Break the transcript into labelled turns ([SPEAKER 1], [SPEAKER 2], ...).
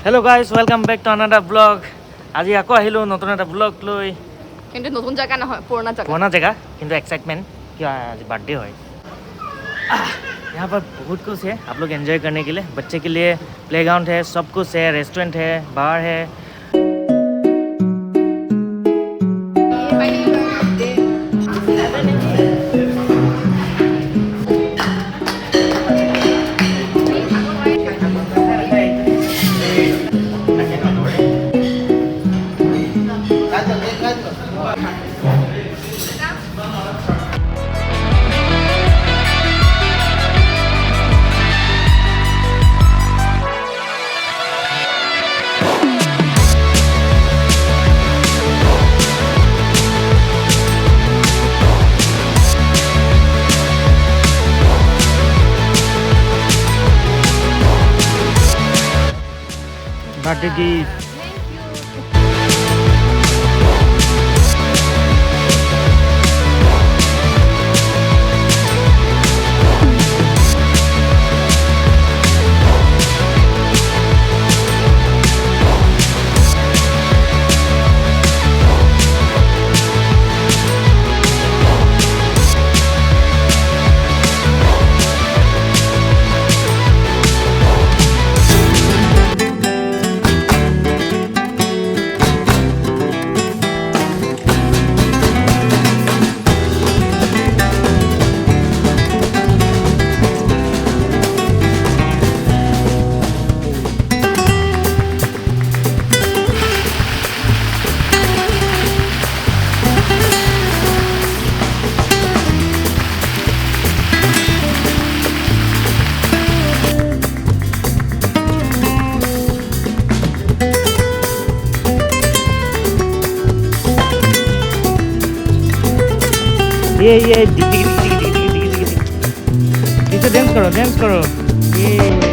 [SPEAKER 1] Hello' guys welcome back to another blog. আজি আকৌ আহিলোঁ নতুন এটা ব্লগ লৈ।
[SPEAKER 2] কিন্তু নতুন জেগা নহয়, পুৰণা
[SPEAKER 1] जगह किंतु एक्साइटमेंट क्या आज बर्थडे है। यहाँ पर बहुत कुछ है आप लोग एंजॉय करने के लिए। बच्चे के लिए प्लेग्राउंड है, सब कुछ है, रेस्टोरेंट है, बार है। बर्थडे गिफ्ट ये इसे डांस करो ये